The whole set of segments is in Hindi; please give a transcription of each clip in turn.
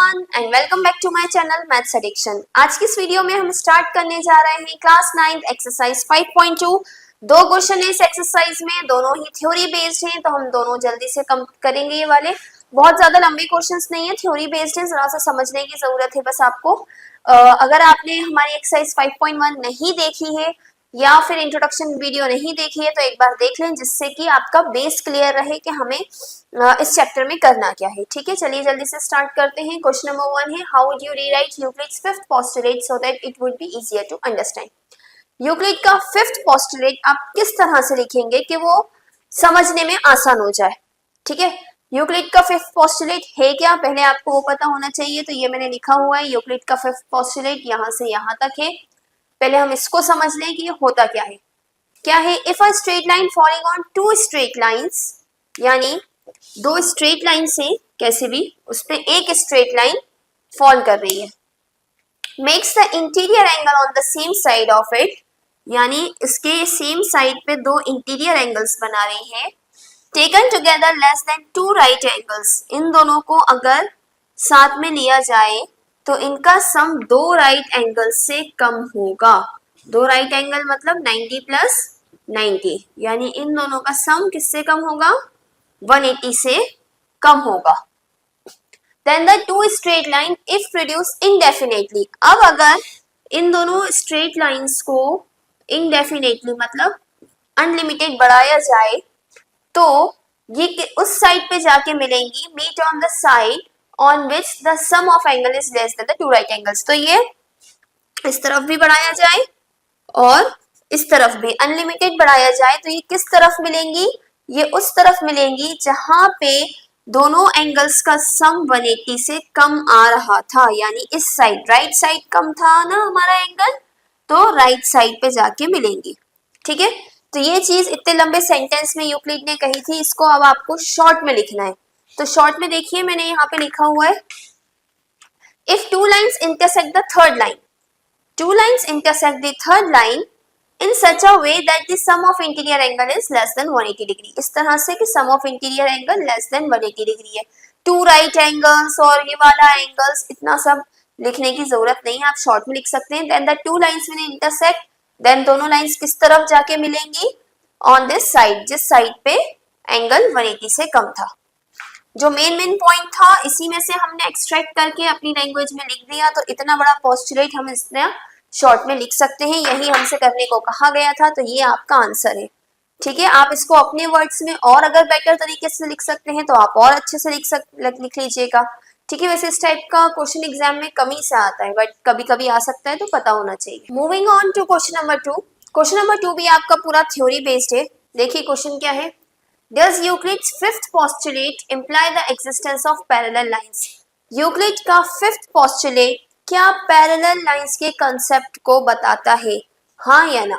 Everyone and welcome back to my channel maths addiction. आज की इस वीडियो में हम स्टार्ट करने जा रहे हैं क्लास 9 एक्सरसाइज 5.2। दो क्वेश्चन है इस एक्सरसाइज में, दोनों ही थ्योरी बेस्ड हैं, तो हम दोनों जल्दी से कम करेंगे। ये वाले बहुत ज्यादा लंबे क्वेश्चंस नहीं है, थ्योरी बेस्ड है, जरा सा समझने की जरूरत है बस आपको। अगर आपने हमारी एक्सरसाइज 5.1 नहीं देखी है या फिर इंट्रोडक्शन वीडियो नहीं देखी है तो एक बार देख लें, जिससे कि आपका बेस क्लियर रहे कि हमें इस चैप्टर में करना क्या है। ठीक है, चलिए जल्दी से स्टार्ट करते हैं। क्वेश्चन नंबर 1 है, how would you rewrite Euclid's fifth postulate so that it would be easier to understand. Euclid का फिफ्थ पोस्टुलेट आप किस तरह से लिखेंगे कि वो समझने में आसान हो जाए। ठीक है, यूक्लिड का फिफ्थ पोस्टुलेट है क्या, पहले आपको वो पता होना चाहिए। तो ये मैंने लिखा हुआ है, यूक्लिड का फिफ्थ पोस्टुलेट यहाँ से यहाँ तक है। पहले हम इसको समझ लें कि ये होता क्या है। क्या है, if a straight line following on two straight lines, यानी दो स्ट्रेट लाइन से कैसे भी उस पे एक स्ट्रेट लाइन फॉल कर रही है, makes the interior angle on the same side of it, यानी इसके सेम साइड पे दो इंटीरियर एंगल्स बना रही है, taken together less than two right angles, इन दोनों को अगर साथ में लिया जाए तो इनका सम दो राइट एंगल से कम होगा। दो राइट एंगल मतलब 90 प्लस 90, यानी इन दोनों का सम किससे कम होगा, 180 से कम होगा। Then the two straight line if produced indefinitely, अब अगर इन दोनों स्ट्रेट लाइंस को indefinitely मतलब अनलिमिटेड बढ़ाया जाए तो ये उस साइड पे जाके मिलेंगी, meet on the side on which the sum of angle is less than the two right angles। तो ये इस तरफ भी बढ़ाया जाए और इस तरफ भी अनलिमिटेड बढ़ाया जाए तो ये किस तरफ मिलेंगी, ये उस तरफ मिलेंगी जहां पे दोनों एंगल्स का सम 180 से कम आ रहा था, यानी इस साइड राइट साइड कम था ना हमारा एंगल, तो राइट साइड पे जाके मिलेंगी। ठीक है, तो ये चीज इतने लंबे सेंटेंस में यूक्लिड ने कही थी, इसको अब आपको शॉर्ट में लिखना है। तो शॉर्ट में देखिए मैंने यहाँ पे लिखा हुआ है, if two lines intersect the third line, two lines intersect the third line in such a way that the sum of interior angle is less than 180 degree। इस तरह से कि sum of interior angle less than 180 degree है। two right angles और ये वाला angles, इतना सब लिखने की जरूरत नहीं है, आप शॉर्ट में लिख सकते हैं। then the two lines will intersect, then दोनों लाइंस किस तरफ जाके मिलेंगी, on this side, जिस साइड पे एंगल 180 से कम था। जो मेन पॉइंट था इसी में से हमने एक्सट्रैक्ट करके अपनी लैंग्वेज में लिख दिया, तो इतना बड़ा पोस्टुलेट हम इसमें शॉर्ट में लिख सकते हैं, यही हमसे करने को कहा गया था, तो ये आपका आंसर है। ठीक है, आप इसको अपने वर्ड्स में और अगर बेटर तरीके से लिख सकते हैं तो आप और अच्छे से लिख लीजिएगा। ठीक है, वैसे इस टाइप का क्वेश्चन एग्जाम में कम ही से आता है, बट कभी कभी आ सकता है, तो पता होना चाहिए। Moving on to question number 2। Question number 2 भी आपका पूरा थ्योरी बेस्ड है। देखिए क्वेश्चन क्या है, Does Euclid's fifth postulate imply the existence of parallel lines? Euclid का फिफ्थ पोस्टुलेट क्या पैरेलल लाइंस के कंसेप्ट को बताता है, हाँ या ना।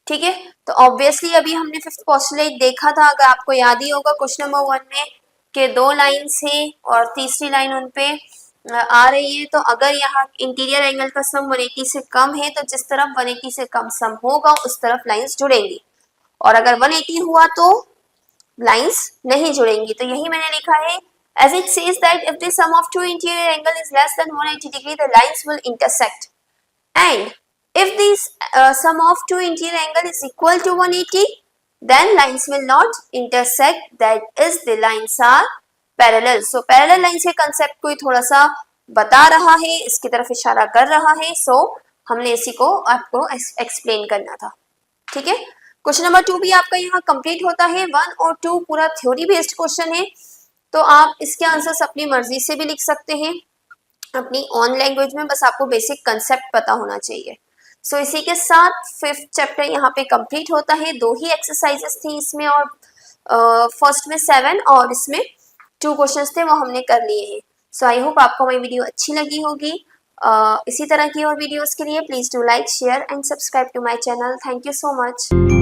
ठीक है, तो ऑब्वियसली अभी हमने फिफ्थ पोस्टुलेट देखा था, अगर आपको याद ही होगा क्वेश्चन नंबर 1 में कि दो लाइंस हैं और तीसरी लाइन उन पे आ रही है, तो अगर यहाँ इंटीरियर एंगल का सम 180 से कम है तो जिस तरफ 180 से कम सम होगा उस तरफ लाइंस जुड़ेंगी, और अगर 180 हुआ तो लाइंस नहीं जुड़ेंगी। तो यही मैंने लिखा है, as it says that if the sum of two interior angle is less than 180 degree the lines will intersect, and if the sum of two interior angle is equal to 180 then lines will not intersect, that is the lines are parallel। so parallel lines के concept को थोड़ा सा बता रहा है, इसकी तरफ इशारा कर रहा है, so हमने इसी को आपको एक्सप्लेन करना था। ठीक है, क्वेश्चन नंबर 2 भी आपका यहाँ कंप्लीट होता है। 1 और 2 पूरा थ्योरी बेस्ड क्वेश्चन है, तो आप इसके आंसर्स अपनी मर्जी से भी लिख सकते हैं अपनी ऑन लैंग्वेज में, बस आपको बेसिक कंसेप्ट पता होना चाहिए। सो इसी के साथ फिफ्थ चैप्टर यहाँ पे कंप्लीट होता है। 2 ही एक्सरसाइजेस थी इसमें, और फर्स्ट में 7 और इसमें 2 क्वेश्चंस थे, वो हमने कर लिए हैं। सो आई होप आपको मेरी वीडियो अच्छी लगी होगी। इसी तरह की और वीडियोस के लिए please do like, share and subscribe to my channel. Thank you so much.